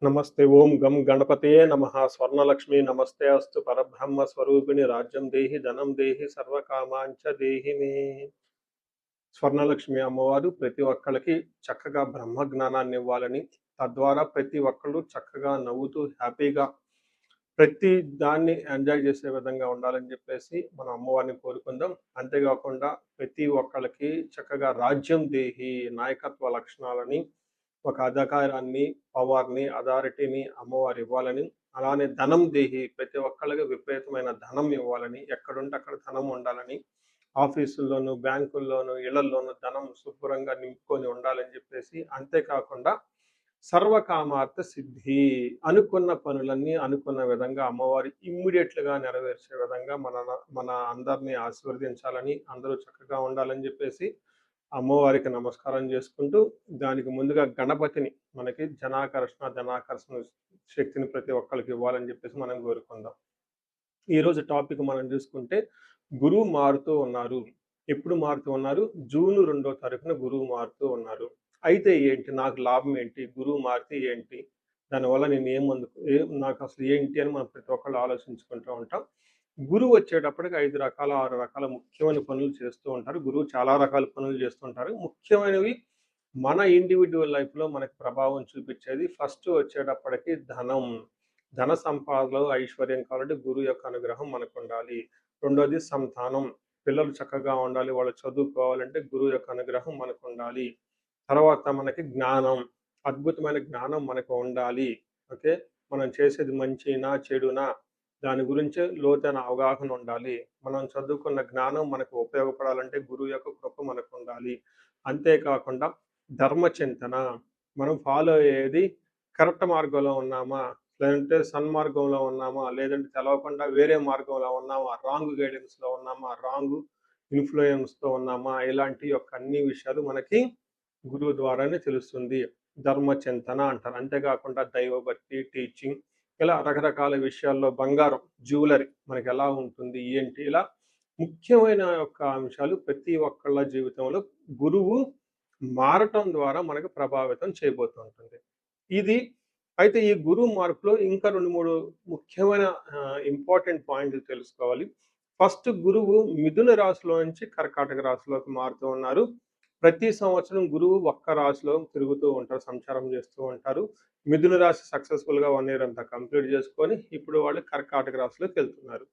నమస్తే ఓం గం గణపతే నమః స్వర్ణలక్ష్మి నమస్తే అస్తు పరబ్రహ్మ స్వరూపిణి రాజ్యం దేహి ధనం దేహి సర్వకామాంచ దేహి మే. స్వర్ణలక్ష్మి అమ్మవారు ప్రతి ఒక్కళ్ళకి చక్కగా బ్రహ్మ జ్ఞానాన్ని ఇవ్వాలని, తద్వారా ప్రతి ఒక్కళ్ళు చక్కగా నవ్వుతూ హ్యాపీగా ప్రతి దాన్ని ఎంజాయ్ చేసే విధంగా ఉండాలని చెప్పేసి మనం అమ్మవారిని కోరుకుందాం. అంతేకాకుండా ప్రతి ఒక్కళ్ళకి చక్కగా రాజ్యం దేహి నాయకత్వ లక్షణాలని, ఒక అధికారాన్ని, పవర్ని, అథారిటీని అమ్మవారు ఇవ్వాలని, అలానే ధనం దేహి ప్రతి ఒక్కళ్ళకి విపరీతమైన ధనం ఇవ్వాలని, ఎక్కడుంటే అక్కడ ధనం ఉండాలని, ఆఫీసుల్లోనూ బ్యాంకుల్లోనూ ఇళ్లల్లోనూ ధనం శుభ్రంగా నింపుకొని ఉండాలని చెప్పేసి, అంతేకాకుండా సర్వకామార్థ సిద్ధి అనుకున్న పనులన్నీ అనుకున్న విధంగా అమ్మవారి ఇమ్మీడియట్లుగా నెరవేర్చే విధంగా మన అందరినీ ఆశీర్వదించాలని, అందరూ చక్కగా ఉండాలని చెప్పేసి అమ్మవారికి నమస్కారం చేసుకుంటూ, దానికి ముందుగా గణపతిని మనకి ధనాకర్షణ శక్తిని ప్రతి ఒక్కరికి ఇవ్వాలని చెప్పేసి మనం కోరుకుందాం. ఈరోజు టాపిక్ మనం చూసుకుంటే గురువు మారుతూ ఉన్నారు. ఎప్పుడు మారుతూ ఉన్నారు? జూన్ 2వ తారీఖున గురువు మారుతూ ఉన్నారు. అయితే ఏంటి, నాకు లాభం ఏంటి, గురువు మారితే ఏంటి, దానివల్ల నేను నాకు అసలు ఏంటి అని మనం ప్రతి ఒక్కళ్ళు ఆలోచించుకుంటూ ఉంటాం. గురువు వచ్చేటప్పటికి 5 రకాల 6 రకాల ముఖ్యమైన పనులు చేస్తూ ఉంటారు. గురువు చాలా రకాల పనులు చేస్తుంటారు. ముఖ్యమైనవి మన ఇండివిడ్యువల్ లైఫ్లో మనకు ప్రభావం చూపించేది ఫస్ట్ వచ్చేటప్పటికి ధన సంపాదనలో ఐశ్వర్యం కావాలంటే గురువు యొక్క అనుగ్రహం మనకు ఉండాలి. రెండోది సంతానం, పిల్లలు చక్కగా ఉండాలి, వాళ్ళు చదువుకోవాలంటే గురువు యొక్క అనుగ్రహం మనకు ఉండాలి. తర్వాత మనకి జ్ఞానం, అద్భుతమైన జ్ఞానం మనకు ఉండాలి. ఓకే, మనం చేసేది మంచినా చెడునా దాని గురించి లోతైన అవగాహన ఉండాలి. మనం చదువుకున్న జ్ఞానం మనకు ఉపయోగపడాలంటే గురువు యొక్క కృప మనకు ఉండాలి. అంతేకాకుండా ధర్మచింతన, మనం ఫాలో అయ్యేది కరెక్ట్ మార్గంలో ఉన్నామా, లేదంటే సన్మార్గంలో ఉన్నామా, లేదంటే తెలవకుండా వేరే మార్గంలో ఉన్నామా, రాంగ్ గైడెన్స్లో ఉన్నామా, రాంగ్ ఇన్ఫ్లుయెన్స్తో ఉన్నామా, ఇలాంటి యొక్క అన్ని విషయాలు మనకి గురువు ద్వారానే తెలుస్తుంది. ధర్మచింతన అంటారు. అంతేకాకుండా దైవభక్తి, టీచింగ్, ఇలా రకరకాల విషయాల్లో బంగారం, జ్యువెలరీ మనకి ఎలా ఉంటుంది ఏంటి, ఇలా ముఖ్యమైన యొక్క అంశాలు ప్రతి ఒక్కళ్ళ జీవితంలో గురువు మారటం ద్వారా మనకు ప్రభావితం చేయబోతుంటుంది. ఇది అయితే ఈ గురువు మార్పులో ఇంకా 2-3 ముఖ్యమైన ఇంపార్టెంట్ పాయింట్లు తెలుసుకోవాలి. ఫస్ట్, గురువు మిథున రాశిలో నుంచి కర్కాటక రాశిలోకి మారుతూ ఉన్నారు. ప్రతి సంవత్సరం గురువు ఒక్క రాశిలో తిరుగుతూ ఉంటారు, సంచారం చేస్తూ ఉంటారు. మిథున రాశి సక్సెస్ఫుల్గా 1 ఇయర్ అంతా కంప్లీట్ చేసుకొని ఇప్పుడు వాళ్ళు కర్కాటక రాశిలోకి వెళ్తున్నారు.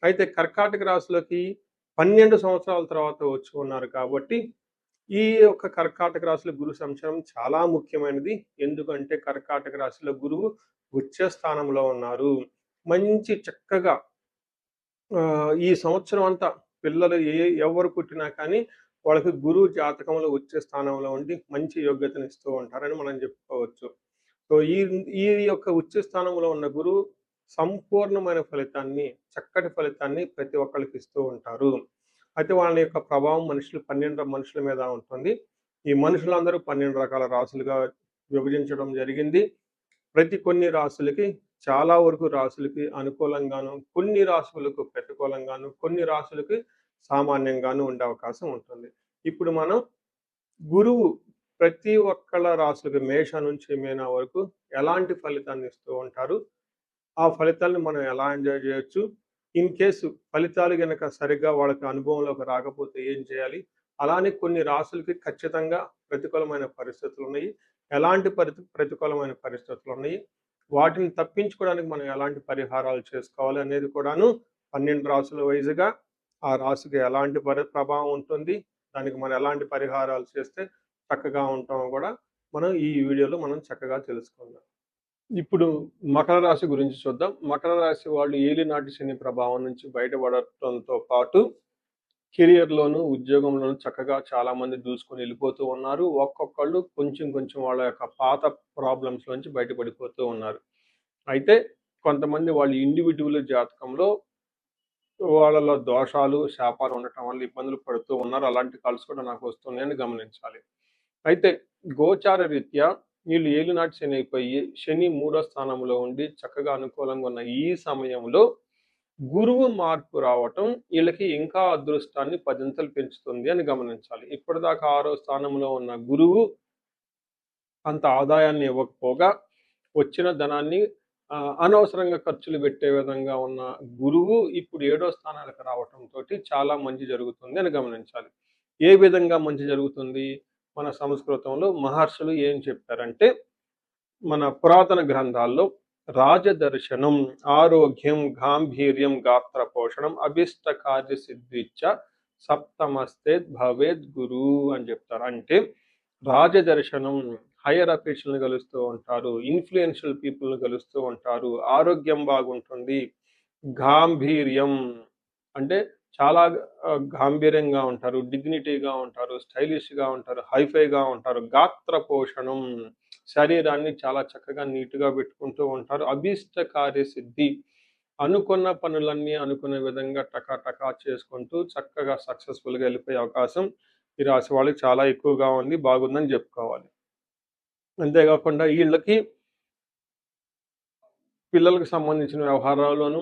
అయితే కర్కాటక రాశిలోకి 12 సంవత్సరాల తర్వాత వచ్చి ఉన్నారు కాబట్టి ఈ యొక్క కర్కాటక రాశిలో గురు సంచారం చాలా ముఖ్యమైనది. ఎందుకంటే కర్కాటక రాశిలో గురువు ఉచ్చ స్థానంలో ఉన్నారు. మంచి చక్కగా ఈ సంవత్సరం అంతా పిల్లలు ఎవరు పుట్టినా కానీ వాళ్ళకి గురువు జాతకంలో వచ్చే స్థానంలో ఉండి మంచి యోగ్యతను ఇస్తూ ఉంటారని మనం చెప్పుకోవచ్చు. సో ఈ యొక్క ఉచ్చ స్థానంలో ఉన్న గురువు సంపూర్ణమైన ఫలితాన్ని, చక్కటి ఫలితాన్ని ప్రతి ఒక్కరికి ఇస్తూ ఉంటారు. అయితే వాళ్ళ యొక్క ప్రభావం 12 మనుషుల మీద ఉంటుంది. ఈ మనుషులందరూ 12 రకాల రాసులుగా విభజించడం జరిగింది. కొన్ని రాసులకి, చాలా వరకు రాసులకి అనుకూలంగాను, కొన్ని రాసులకు ప్రతికూలంగాను, కొన్ని రాసులకి సామాన్యంగాను ఉండే అవకాశం ఉంటుంది. ఇప్పుడు మనం గురువు ప్రతి ఒక్కళ్ళ రాసులకి మేష నుంచి మీన వరకు ఎలాంటి ఫలితాన్ని ఇస్తూ ఉంటారు, ఆ ఫలితాలను మనం ఎలా ఎంజాయ్ చేయొచ్చు, ఇన్ కేసు ఫలితాలు కనుక సరిగ్గా వాళ్ళకి అనుభవంలోకి రాకపోతే ఏం చేయాలి, అలానే కొన్ని రాసులకి ఖచ్చితంగా ప్రతికూలమైన పరిస్థితులు ఉన్నాయి, ఎలాంటి ప్రతికూలమైన పరిస్థితులు ఉన్నాయి, వాటిని తప్పించుకోవడానికి మనం ఎలాంటి పరిహారాలు చేసుకోవాలి అనేది కూడాను 12 రాసుల వైజ్గా ఆ రాశికి ఎలాంటి ప్రభావం ఉంటుంది, దానికి మనం ఎలాంటి పరిహారాలు చేస్తే చక్కగా ఉంటామో కూడా మనం ఈ వీడియోలో మనం చక్కగా తెలుసుకుందాం. ఇప్పుడు మకర రాశి గురించి చూద్దాం. మకర రాశి వాళ్ళు ఏలినాటి శని ప్రభావం నుంచి బయటపడటంతో పాటు కెరియర్లోను, ఉద్యోగంలోను చక్కగా చాలా మంది దూసుకొని వెళ్ళిపోతూ ఉన్నారు. ఒక్కొక్కళ్ళు కొంచెం కొంచెం వాళ్ళ యొక్క పాత ప్రాబ్లమ్స్ నుంచి బయటపడిపోతూ ఉన్నారు. అయితే కొంతమంది వాళ్ళ ఇండివిడ్యువల్ జాతకంలో వాళ్ళలో దోషాలు, శాపాలు ఉండటం వల్ల ఇబ్బందులు పడుతూ ఉన్నారు. అలాంటి కాల్స్ కూడా నాకు వస్తున్నాయని గమనించాలి. అయితే గోచార రీత్యా వీళ్ళు ఏలినాటి శని అయిపోయి శని 3వ స్థానంలో ఉండి చక్కగా అనుకూలంగా ఉన్న ఈ సమయంలో గురువు మార్పు రావటం వీళ్ళకి ఇంకా అదృష్టాన్ని 10 పెంచుతుంది అని గమనించాలి. ఇప్పటిదాకా 6వ స్థానంలో ఉన్న గురువు అంత ఆదాయాన్ని ఇవ్వకపోగా వచ్చిన ధనాన్ని అనవసరంగా ఖర్చులు పెట్టే విధంగా ఉన్న గురువు ఇప్పుడు 7వ స్థానానికి రావటంతోటి చాలా మంచి జరుగుతుంది అని గమనించాలి. ఏ విధంగా మంచి జరుగుతుంది? మన సంస్కృతంలో మహర్షులు ఏం చెప్పారంటే, మన పురాతన గ్రంథాల్లో రాజదర్శనం, ఆరోగ్యం, గాంభీర్యం, గాత్ర పోషణం, అభిష్ట కార్య సిద్ధిచ్చ సప్తమస్తే భవేద్ గురు అని చెప్తారు. అంటే రాజదర్శనం, హైయర్ అఫీషియల్ని కలుస్తూ ఉంటారు, ఇన్ఫ్లుయెన్షియల్ పీపుల్ని కలుస్తూ ఉంటారు, ఆరోగ్యం బాగుంటుంది, గాంభీర్యం అంటే చాలా గాంభీర్యంగా ఉంటారు, డిగ్నిటీగా ఉంటారు, స్టైలిష్గా ఉంటారు, హైఫైగా ఉంటారు, గాత్ర పోషణం శరీరాన్ని చాలా చక్కగా నీట్గా పెట్టుకుంటూ ఉంటారు, అభీష్ట కార్యసిద్ధి అనుకున్న పనులన్నీ అనుకున్న విధంగా టకా చేసుకుంటూ చక్కగా సక్సెస్ఫుల్గా వెళ్ళిపోయే అవకాశం ఈ రాశి వాళ్ళకి చాలా ఎక్కువగా ఉంది, బాగుందని చెప్పుకోవాలి. అంతేకాకుండా వీళ్ళకి పిల్లలకు సంబంధించిన వ్యవహారాల్లోనూ,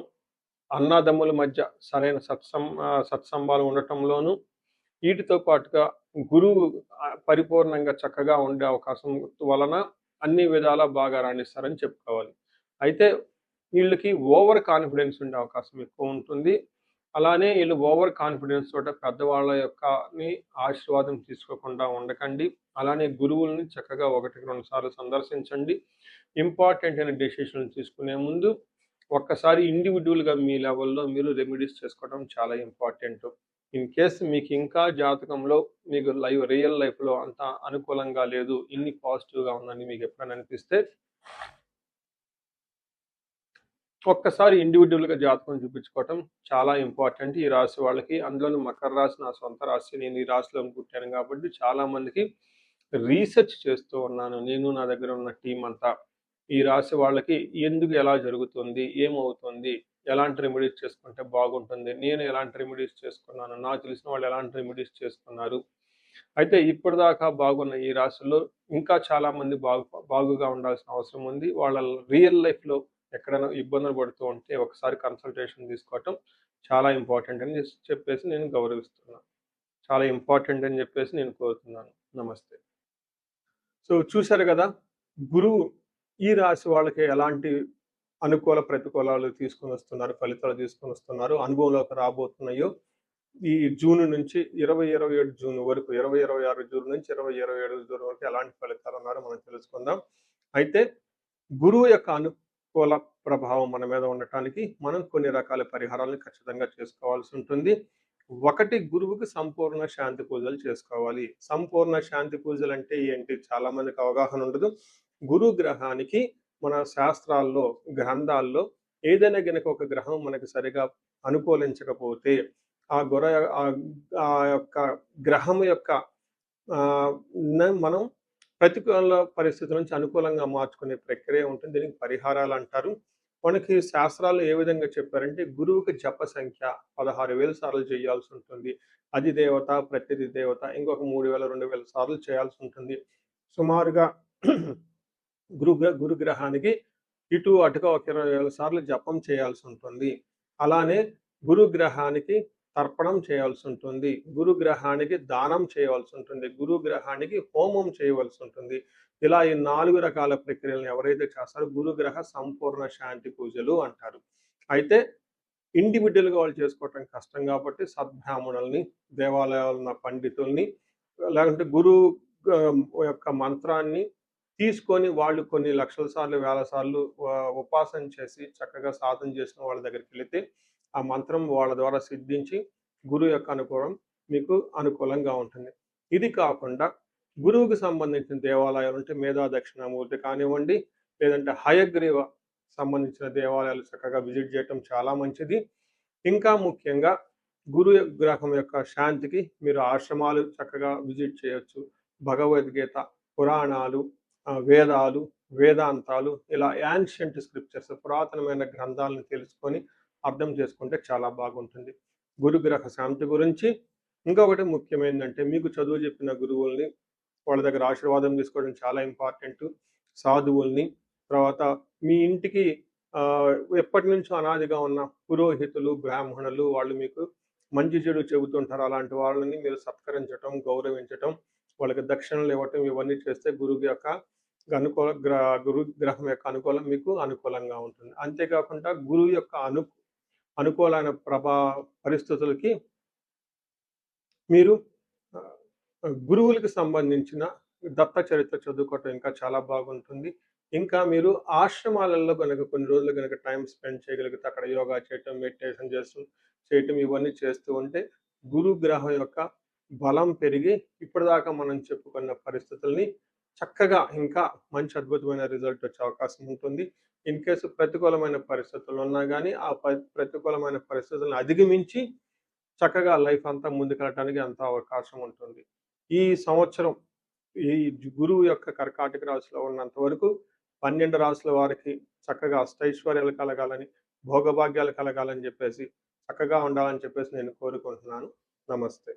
అన్నదమ్ముల మధ్య సరైన సత్సంబాలు ఉండటంలోనూ, వీటితో పాటుగా గురువు పరిపూర్ణంగా చక్కగా ఉండే అవకాశం వలన అన్ని విధాలా బాగా రాణిస్తారని చెప్పుకోవాలి. అయితే వీళ్ళకి ఓవర్ కాన్ఫిడెన్స్ ఉండే అవకాశం ఎక్కువ ఉంటుంది. అలానే వీళ్ళు ఓవర్ కాన్ఫిడెన్స్ తోట పెద్దవాళ్ళ యొక్కని ఆశీర్వాదం తీసుకోకుండా ఉండకండి. అలానే గురువుల్ని చక్కగా 1-2 సార్లు సందర్శించండి. ఇంపార్టెంట్ అయిన డెసిషన్ తీసుకునే ముందు ఒక్కసారి ఇండివిడ్యువల్గా మీ లెవెల్లో మీరు రెమెడీస్ చేసుకోవడం చాలా ఇంపార్టెంట్. ఇన్ కేస్ మీకు ఇంకా జాతకంలో మీకు రియల్ లైఫ్లో అంత అనుకూలంగా లేదు, ఇన్ని పాజిటివ్గా ఉందని మీకు ఎప్పుడైనా అనిపిస్తే ఒక్కసారి ఇండివిడ్యువల్గా జాతకం చూపించుకోవటం చాలా ఇంపార్టెంట్ ఈ రాశి వాళ్ళకి. అందులోనూ మకర రాశి నా సొంత రాశి, నేను ఈ రాశిలో పుట్టాను కాబట్టి చాలా మందికి రీసెర్చ్ చేస్తూ ఉన్నాను, నేను నా దగ్గర ఉన్న టీం అంతా. ఈ రాశి వాళ్ళకి ఎందుకు ఎలా జరుగుతుంది, ఏమవుతుంది, ఎలాంటి రెమెడీస్ చేసుకుంటే బాగుంటుంది, నేను ఎలాంటి రెమెడీస్ చేసుకున్నాను, నాకు తెలిసిన వాళ్ళు ఎలాంటి రెమెడీస్ చేసుకున్నారు. అయితే ఇప్పటిదాకా బాగున్న ఈ రాశిలో ఇంకా చాలా మంది బాగుగా ఉండాల్సిన అవసరం ఉంది. వాళ్ళ రియల్ లైఫ్లో ఎక్కడైనా ఇబ్బందులు పడుతూ ఉంటే ఒకసారి కన్సల్టేషన్ తీసుకోవటం చాలా ఇంపార్టెంట్ అని చెప్పేసి నేను గౌరవిస్తున్నాను. చాలా ఇంపార్టెంట్ అని చెప్పేసి నేను కోరుతున్నాను. నమస్తే. సో చూశారు కదా, గురువు ఈ రాశి వాళ్ళకి ఎలాంటి అనుకూల ప్రతికూలాలు తీసుకొని వస్తున్నారు, ఫలితాలు తీసుకొని వస్తున్నారు, అనుభవంలోకి రాబోతున్నాయో ఈ జూన్ నుంచి 2027 జూన్ వరకు, 2026 జూన్ నుంచి 2027 జూన్ వరకు ఎలాంటి ఫలితాలు ఉన్నారో మనం తెలుసుకుందాం. అయితే గురువు యొక్క అనుకూల ప్రభావం మన మీద ఉండటానికి మనం కొన్ని రకాల పరిహారాలను ఖచ్చితంగా చేసుకోవాల్సి ఉంటుంది. ఒకటి, గురువుకి సంపూర్ణ శాంతి పూజలు చేసుకోవాలి. సంపూర్ణ శాంతి పూజలు అంటే ఏంటి? చాలా మందికి అవగాహన ఉండదు. గురు గ్రహానికి మన శాస్త్రాల్లో, గ్రంథాల్లో ఏదైనా గనక ఒక గ్రహం మనకి సరిగా అనుకూలించకపోతే ఆ యొక్క గ్రహం యొక్క మనం ప్రతికూల పరిస్థితుల నుంచి అనుకూలంగా మార్చుకునే ప్రక్రియ ఉంటుంది. దీనికి పరిహారాలు అంటారు. మనకి శాస్త్రాలు ఏ విధంగా చెప్పారంటే, గురువుకి జప సంఖ్య 16,000 సార్లు చేయాల్సి ఉంటుంది. అది దేవత, ప్రతిది దేవత ఇంకొక 3,000, 2,000 సార్లు చేయాల్సి ఉంటుంది. సుమారుగా గురుగ్రహానికి ఇటు అటుగా ఒక 20,000 సార్లు జపం చేయాల్సి ఉంటుంది. అలానే గురుగ్రహానికి తర్పణం చేయాల్సి ఉంటుంది, గురుగ్రహానికి దానం చేయవలసి ఉంటుంది, గురుగ్రహానికి హోమం చేయవలసి ఉంటుంది. ఇలా ఈ 4 రకాల ప్రక్రియలను ఎవరైతే చేస్తారో గురుగ్రహ సంపూర్ణ శాంతి పూజలు అంటారు. అయితే ఇండివిజువల్గా వాళ్ళు చేసుకోవటం కష్టం కాబట్టి సద్బ్రాహ్మణుల్ని, దేవాలయాలు ఉన్న పండితుల్ని, లేకుంటే గురువు యొక్క మంత్రాన్ని తీసుకొని వాళ్ళు కొన్ని లక్షల సార్లు, వేల సార్లు ఉపాసన చేసి చక్కగా సాధన చేసిన వాళ్ళ దగ్గరికి వెళితే ఆ మంత్రం వాళ్ళ ద్వారా సిద్ధించి గురువు యొక్క అనుకూలం మీకు అనుకూలంగా ఉంటుంది. ఇది కాకుండా గురువుకి సంబంధించిన దేవాలయాలు ఉంటే మేధా దక్షిణామూర్తి కానివ్వండి, లేదంటే హయగ్రీవ సంబంధించిన దేవాలయాలు చక్కగా విజిట్ చేయటం చాలా మంచిది. ఇంకా ముఖ్యంగా గురు గ్రహం యొక్క శాంతికి మీరు ఆశ్రమాలు చక్కగా విజిట్ చేయొచ్చు. భగవద్గీత, పురాణాలు, వేదాలు, వేదాంతాలు, ఇలా యాన్షియంట్ స్క్రిప్చర్స్, పురాతనమైన గ్రంథాలను తెలుసుకొని అర్థం చేసుకుంటే చాలా బాగుంటుంది. గురుగ్రహ శాంతి గురించి ఇంకొకటి ముఖ్యమైనదంటే, మీకు చదువు చెప్పిన గురువుల్ని వాళ్ళ దగ్గర ఆశీర్వాదం తీసుకోవడం చాలా ఇంపార్టెంట్. సాధువుల్ని, తర్వాత మీ ఇంటికి ఎప్పటి నుంచో అనాదిగా ఉన్న పురోహితులు, బ్రాహ్మణులు, వాళ్ళు మీకు మంచి చెడు చెబుతుంటారు. అలాంటి వాళ్ళని మీరు సత్కరించటం, గౌరవించటం, వాళ్ళకి దక్షిణలు ఇవ్వటం, ఇవన్నీ చేస్తే గురువు యొక్క గురు గ్రహం యొక్క అనుకూలం మీకు అనుకూలంగా ఉంటుంది. అంతేకాకుండా గురువు యొక్క అనుకూలమైన పరిస్థితులకి మీరు గురువులకి సంబంధించిన దత్త చరిత్ర చదువుకోవటం ఇంకా చాలా బాగుంటుంది. ఇంకా మీరు ఆశ్రమాలలో గనక కొన్ని రోజులు గనక టైమ్ స్పెండ్ చేయగలిగితే అక్కడ యోగా చేయటం, మెడిటేషన్ చేయటం ఇవన్నీ చేస్తూ ఉంటే గురు గ్రహం యొక్క బలం పెరిగి ఇప్పటిదాకా మనం చెప్పుకున్న పరిస్థితుల్ని చక్కగా ఇంకా మంచి అద్భుతమైన రిజల్ట్ వచ్చే అవకాశం ఉంటుంది. ఇన్ కేస్ ప్రతికూలమైన పరిస్థితులు ఉన్నా గానీ ఆ ప్రతికూలమైన పరిస్థితులను అధిగమించి చక్కగా లైఫ్ అంతా ముందుకెళ్ళటానికి అంత అవకాశం ఉంటుంది. ఈ సంవత్సరం ఈ గురువు యొక్క కర్కాటక రాశిలో ఉన్నంత వరకు 12 రాశుల వారికి చక్కగా అష్టైశ్వర్యాలు కలగాలని, భోగభాగ్యాలు కలగాలని చెప్పేసి చక్కగా ఉండాలని చెప్పేసి నేను కోరుకుంటున్నాను. నమస్తే.